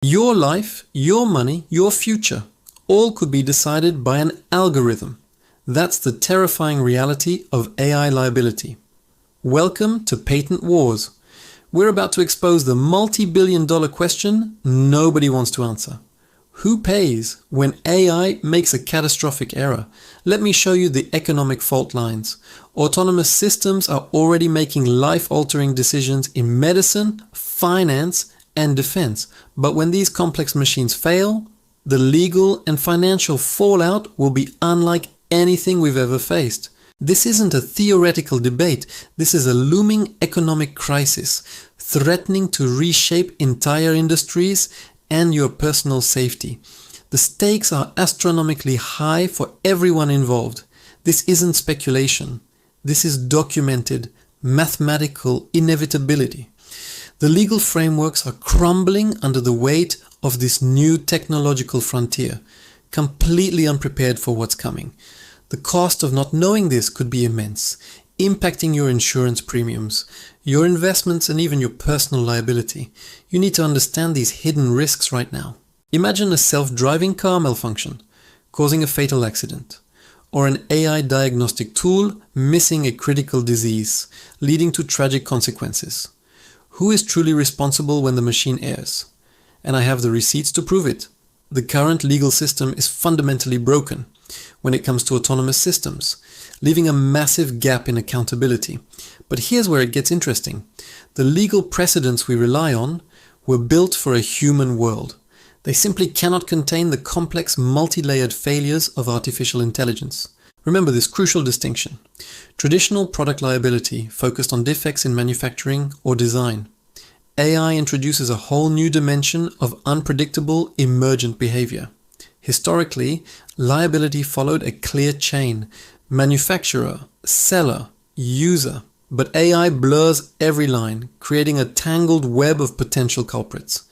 Your life, your money, your future, all could be decided by an algorithm. That's the terrifying reality of AI liability. Welcome to Patent Wars. We're about to expose the multi-billion-dollar question nobody wants to answer. Who pays when AI makes a catastrophic error? Let me show you the economic fault lines. Autonomous systems are already making life-altering decisions in medicine, finance, and defense. But when these complex machines fail, the legal and financial fallout will be unlike anything we've ever faced. This isn't a theoretical debate. This is a looming economic crisis, threatening to reshape entire industries and your personal safety. The stakes are astronomically high for everyone involved. This isn't speculation. This is documented, mathematical inevitability. The legal frameworks are crumbling under the weight of this new technological frontier, completely unprepared for what's coming. The cost of not knowing this could be immense, impacting your insurance premiums, your investments, and even your personal liability. You need to understand these hidden risks right now. Imagine a self-driving car malfunction, causing a fatal accident, or an AI diagnostic tool missing a critical disease, leading to tragic consequences. Who is truly responsible when the machine errs? And I have the receipts to prove it. The current legal system is fundamentally broken when it comes to autonomous systems, leaving a massive gap in accountability. But here's where it gets interesting. The legal precedents we rely on were built for a human world. They simply cannot contain the complex multi-layered failures of artificial intelligence. Remember this crucial distinction. Traditional product liability focused on defects in manufacturing or design. AI introduces a whole new dimension of unpredictable, emergent behavior. Historically, liability followed a clear chain: manufacturer, seller, user. But AI blurs every line, creating a tangled web of potential culprits.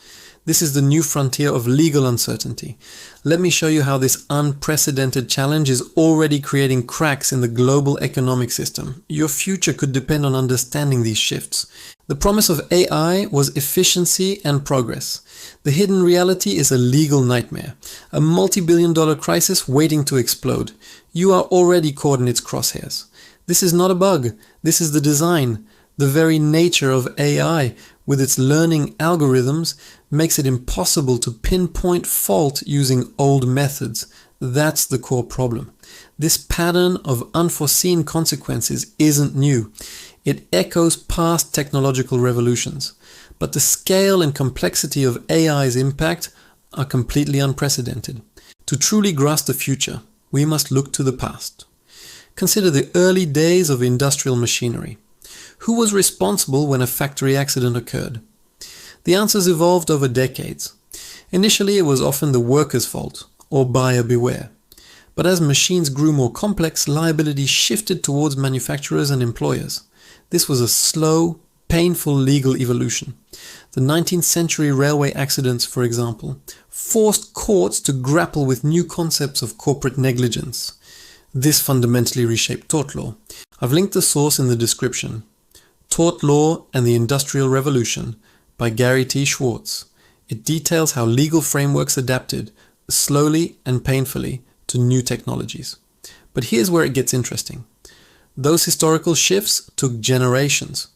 This is the new frontier of legal uncertainty. Let me show you how this unprecedented challenge is already creating cracks in the global economic system. Your future could depend on understanding these shifts. The promise of AI was efficiency and progress. The hidden reality is a legal nightmare, a multi-billion-dollar crisis waiting to explode. You are already caught in its crosshairs. This is not a bug. This is the design. The very nature of AI, with its learning algorithms, makes it impossible to pinpoint fault using old methods. That's the core problem. This pattern of unforeseen consequences isn't new. It echoes past technological revolutions. But the scale and complexity of AI's impact are completely unprecedented. To truly grasp the future, we must look to the past. Consider the early days of industrial machinery. Who was responsible when a factory accident occurred? The answers evolved over decades. Initially, it was often the worker's fault, or buyer beware. But as machines grew more complex, liability shifted towards manufacturers and employers. This was a slow, painful legal evolution. The 19th century railway accidents, for example, forced courts to grapple with new concepts of corporate negligence. This fundamentally reshaped tort law. I've linked the source in the description. Tort Law and the Industrial Revolution by Gary T. Schwartz. It details how legal frameworks adapted, slowly and painfully, to new technologies. But here's where it gets interesting. Those historical shifts took generations.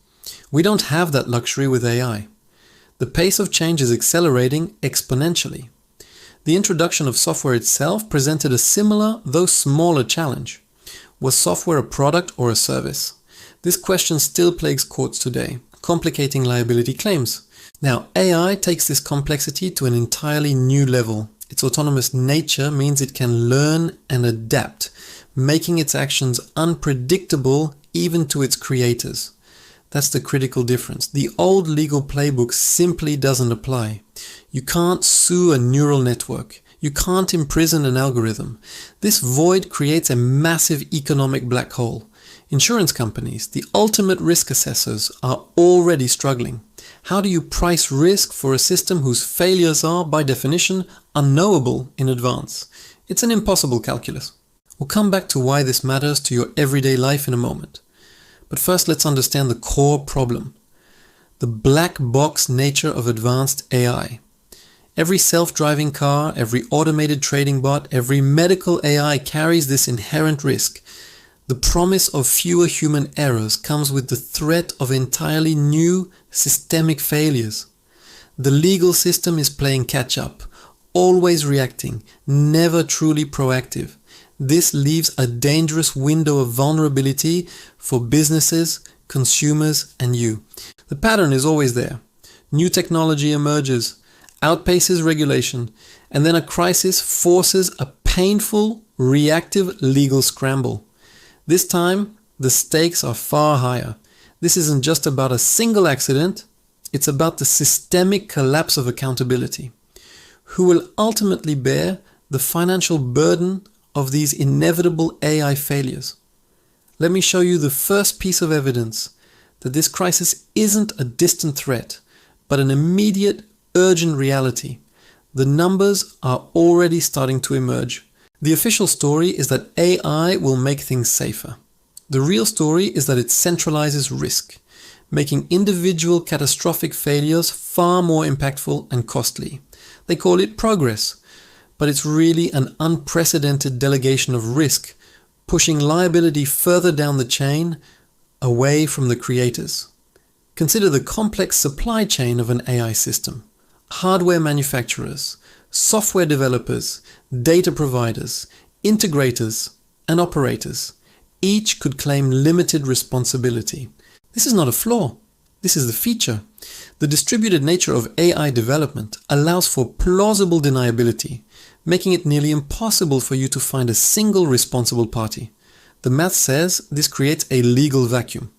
We don't have that luxury with AI. The pace of change is accelerating exponentially. The introduction of software itself presented a similar, though smaller, challenge. Was software a product or a service? This question still plagues courts today, complicating liability claims. Now, AI takes this complexity to an entirely new level. Its autonomous nature means it can learn and adapt, making its actions unpredictable even to its creators. That's the critical difference. The old legal playbook simply doesn't apply. You can't sue a neural network. You can't imprison an algorithm. This void creates a massive economic black hole. Insurance companies, the ultimate risk assessors, are already struggling. How do you price risk for a system whose failures are, by definition, unknowable in advance? It's an impossible calculus. We'll come back to why this matters to your everyday life in a moment. But first, let's understand the core problem. The black box nature of advanced AI. Every self-driving car, every automated trading bot, every medical AI carries this inherent risk. The promise of fewer human errors comes with the threat of entirely new systemic failures. The legal system is playing catch-up, always reacting, never truly proactive. This leaves a dangerous window of vulnerability for businesses, consumers, and you. The pattern is always there. New technology emerges, outpaces regulation, and then a crisis forces a painful, reactive legal scramble. This time, the stakes are far higher. This isn't just about a single accident, it's about the systemic collapse of accountability. Who will ultimately bear the financial burden of these inevitable AI failures? Let me show you the first piece of evidence that this crisis isn't a distant threat, but an immediate, urgent reality. The numbers are already starting to emerge. The official story is that AI will make things safer. The real story is that it centralizes risk, making individual catastrophic failures far more impactful and costly. They call it progress, but it's really an unprecedented delegation of risk, pushing liability further down the chain, away from the creators. Consider the complex supply chain of an AI system. Hardware manufacturers, software developers, data providers, integrators, and operators. Each could claim limited responsibility. This is not a flaw. This is the feature. The distributed nature of AI development allows for plausible deniability, making it nearly impossible for you to find a single responsible party. The math says this creates a legal vacuum.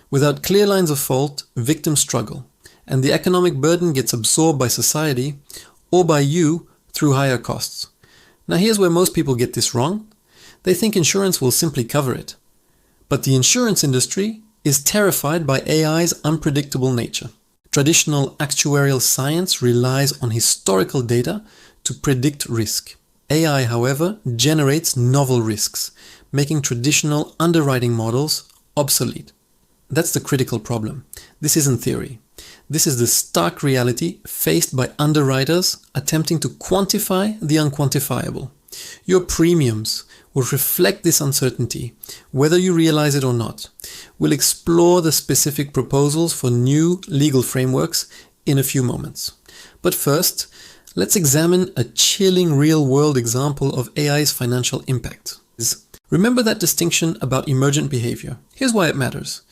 Without clear lines of fault, victims struggle, and the economic burden gets absorbed by society or by you through higher costs. Now here's where most people get this wrong. They think insurance will simply cover it. But the insurance industry is terrified by AI's unpredictable nature. Traditional actuarial science relies on historical data to predict risk. AI, however, generates novel risks, making traditional underwriting models obsolete. That's the critical problem. This isn't theory. This is the stark reality faced by underwriters attempting to quantify the unquantifiable. Your premiums will reflect this uncertainty, whether you realize it or not. We'll explore the specific proposals for new legal frameworks in a few moments. But first, let's examine a chilling real-world example of AI's financial impact. Remember that distinction about emergent behavior. Here's why it matters.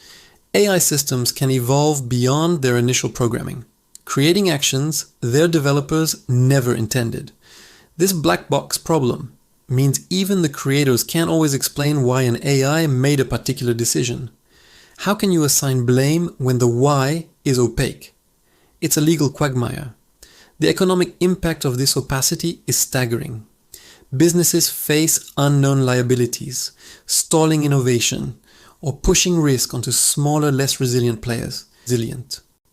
AI systems can evolve beyond their initial programming, creating actions their developers never intended. This black box problem means even the creators can't always explain why an AI made a particular decision. How can you assign blame when the why is opaque? It's a legal quagmire. The economic impact of this opacity is staggering. Businesses face unknown liabilities, stalling innovation, or pushing risk onto smaller, less resilient players.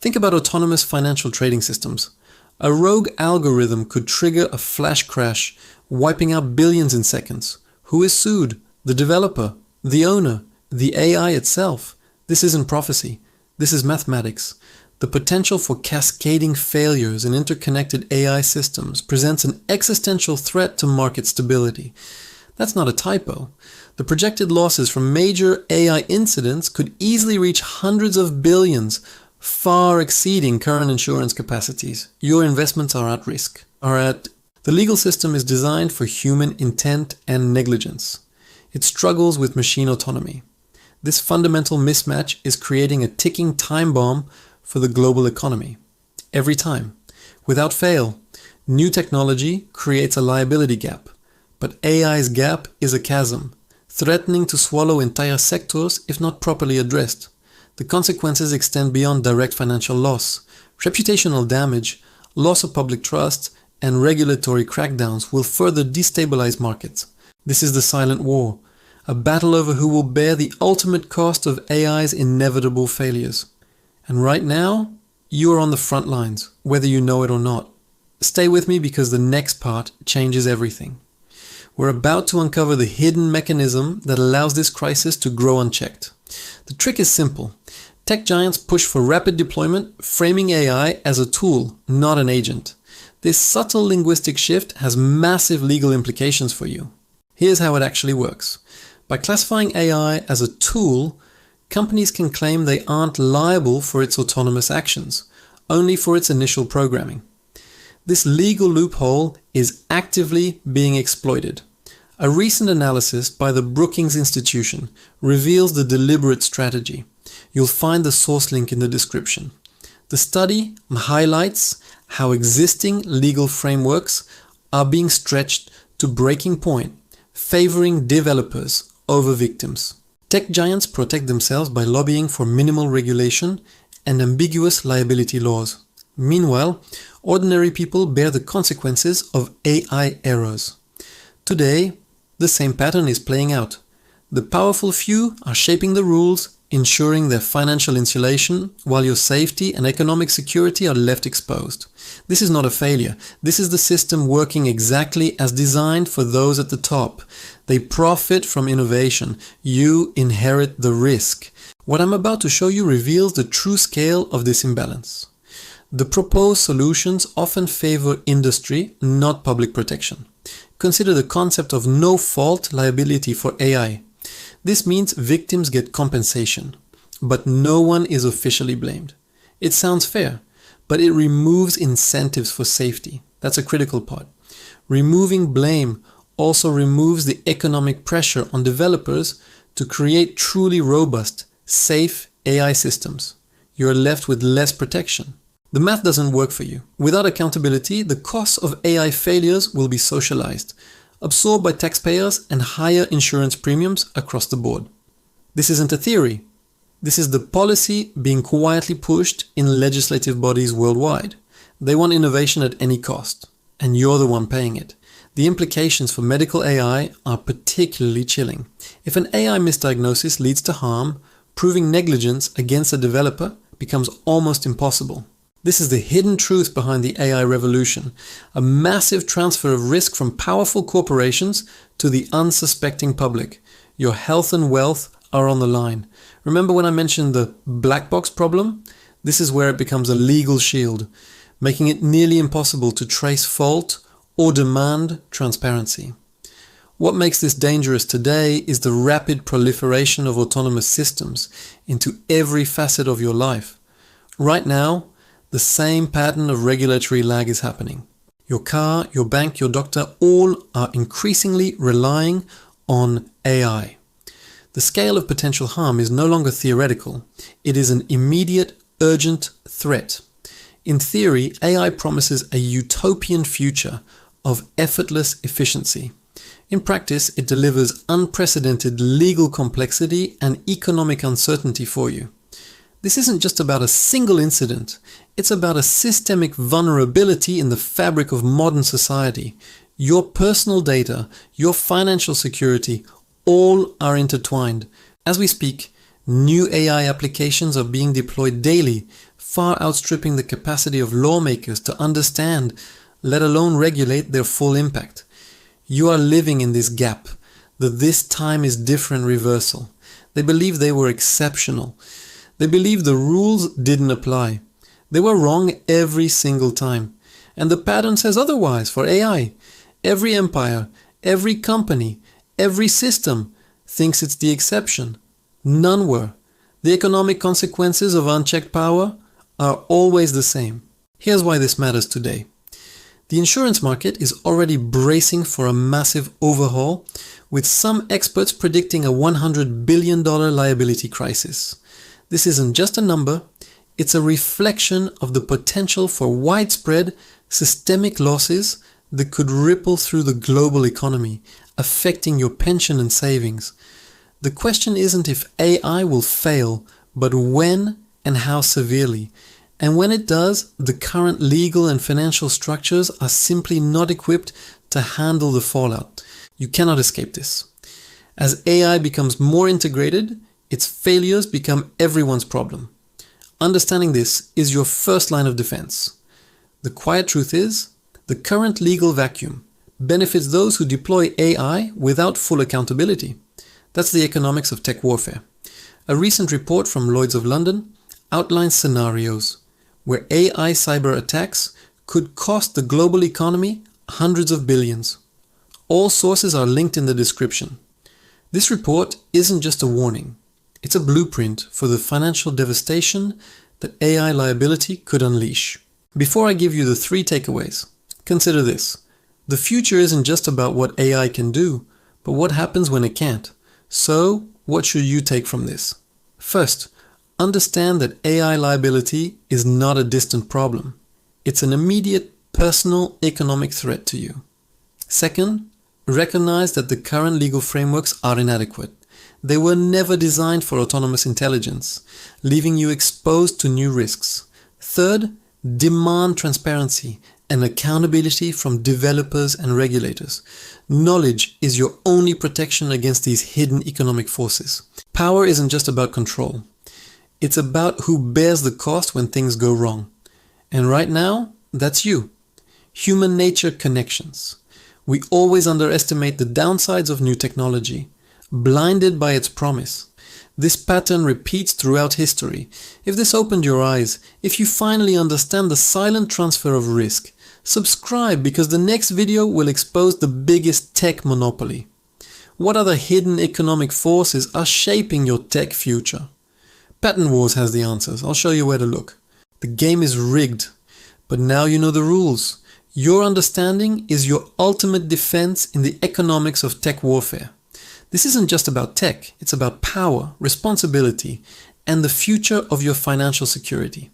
Think about autonomous financial trading systems. A rogue algorithm could trigger a flash crash, wiping out billions in seconds. Who is sued? The developer, the owner, the AI itself. This isn't prophecy. This is mathematics. The potential for cascading failures in interconnected AI systems presents an existential threat to market stability. That's not a typo. The projected losses from major AI incidents could easily reach hundreds of billions, far exceeding current insurance capacities. Your investments are at risk. The legal system is designed for human intent and negligence. It struggles with machine autonomy. This fundamental mismatch is creating a ticking time bomb for the global economy. Every time, without fail, new technology creates a liability gap. But AI's gap is a chasm, threatening to swallow entire sectors if not properly addressed. The consequences extend beyond direct financial loss. Reputational damage, loss of public trust, and regulatory crackdowns will further destabilize markets. This is the silent war, a battle over who will bear the ultimate cost of AI's inevitable failures. And right now, you are on the front lines, whether you know it or not. Stay with me because the next part changes everything. We're about to uncover the hidden mechanism that allows this crisis to grow unchecked. The trick is simple. Tech giants push for rapid deployment, framing AI as a tool, not an agent. This subtle linguistic shift has massive legal implications for you. Here's how it actually works. By classifying AI as a tool, companies can claim they aren't liable for its autonomous actions, only for its initial programming. This legal loophole is actively being exploited. A recent analysis by the Brookings Institution reveals the deliberate strategy. You'll find the source link in the description. The study highlights how existing legal frameworks are being stretched to breaking point, favoring developers over victims. Tech giants protect themselves by lobbying for minimal regulation and ambiguous liability laws. Meanwhile, ordinary people bear the consequences of AI errors. Today, the same pattern is playing out. The powerful few are shaping the rules, ensuring their financial insulation, while your safety and economic security are left exposed. This is not a failure. This is the system working exactly as designed for those at the top. They profit from innovation. You inherit the risk. What I'm about to show you reveals the true scale of this imbalance. The proposed solutions often favor industry, not public protection. Consider the concept of no-fault liability for AI. This means victims get compensation, but no one is officially blamed. It sounds fair, but it removes incentives for safety. That's a critical part. Removing blame also removes the economic pressure on developers to create truly robust, safe AI systems. You're left with less protection. The math doesn't work for you. Without accountability, the costs of AI failures will be socialized, absorbed by taxpayers and higher insurance premiums across the board. This isn't a theory. This is the policy being quietly pushed in legislative bodies worldwide. They want innovation at any cost, and you're the one paying it. The implications for medical AI are particularly chilling. If an AI misdiagnosis leads to harm, proving negligence against a developer becomes almost impossible. This is the hidden truth behind the AI revolution, a massive transfer of risk from powerful corporations to the unsuspecting public. Your health and wealth are on the line. Remember when I mentioned the black box problem? This is where it becomes a legal shield, making it nearly impossible to trace fault or demand transparency. What makes this dangerous today is the rapid proliferation of autonomous systems into every facet of your life. Right now, the same pattern of regulatory lag is happening. Your car, your bank, your doctor, all are increasingly relying on AI. The scale of potential harm is no longer theoretical. It is an immediate, urgent threat. In theory, AI promises a utopian future of effortless efficiency. In practice, it delivers unprecedented legal complexity and economic uncertainty for you. This isn't just about a single incident. It's about a systemic vulnerability in the fabric of modern society. Your personal data, your financial security, all are intertwined. As we speak, new AI applications are being deployed daily, far outstripping the capacity of lawmakers to understand, let alone regulate their full impact. You are living in this gap, the "this time is different" reversal. They believe they were exceptional. They believe the rules didn't apply. They were wrong every single time. And the pattern says otherwise for AI. Every empire, every company, every system thinks it's the exception. None were. The economic consequences of unchecked power are always the same. Here's why this matters today. The insurance market is already bracing for a massive overhaul, with some experts predicting a $100 billion liability crisis. This isn't just a number, it's a reflection of the potential for widespread systemic losses that could ripple through the global economy, affecting your pension and savings. The question isn't if AI will fail, but when and how severely. And when it does, the current legal and financial structures are simply not equipped to handle the fallout. You cannot escape this. As AI becomes more integrated, its failures become everyone's problem. Understanding this is your first line of defense. The quiet truth is, the current legal vacuum benefits those who deploy AI without full accountability. That's the economics of tech warfare. A recent report from Lloyd's of London outlines scenarios where AI cyber attacks could cost the global economy hundreds of billions. All sources are linked in the description. This report isn't just a warning. It's a blueprint for the financial devastation that AI liability could unleash. Before I give you the 3 takeaways, consider this. The future isn't just about what AI can do, but what happens when it can't. So, what should you take from this? First, understand that AI liability is not a distant problem. It's an immediate personal economic threat to you. Second, recognize that the current legal frameworks are inadequate. They were never designed for autonomous intelligence, leaving you exposed to new risks. Third, demand transparency and accountability from developers and regulators. Knowledge is your only protection against these hidden economic forces. Power isn't just about control. It's about who bears the cost when things go wrong. And right now, that's you. Human nature connections. We always underestimate the downsides of new technology, blinded by its promise. This pattern repeats throughout history. If this opened your eyes, if you finally understand the silent transfer of risk, subscribe because the next video will expose the biggest tech monopoly. What other hidden economic forces are shaping your tech future? Patent Wars has the answers. I'll show you where to look. The game is rigged, but now you know the rules. Your understanding is your ultimate defense in the economics of tech warfare. This isn't just about tech, it's about power, responsibility, and the future of your financial security.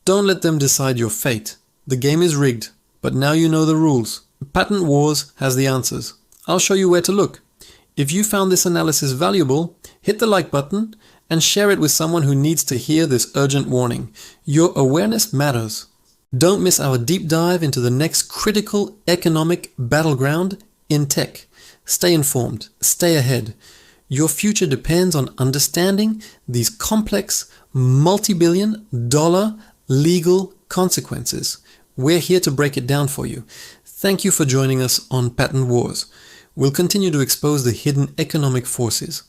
Don't let them decide your fate. The game is rigged, but now you know the rules. Patent Wars has the answers. I'll show you where to look. If you found this analysis valuable, hit the like button and share it with someone who needs to hear this urgent warning. Your awareness matters. Don't miss our deep dive into the next critical economic battleground in tech. Stay informed, stay ahead. Your future depends on understanding these complex, multi-billion-dollar legal consequences. We're here to break it down for you. Thank you for joining us on Patent Wars. We'll continue to expose the hidden economic forces.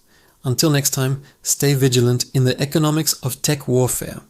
Until next time, stay vigilant in the economics of tech warfare.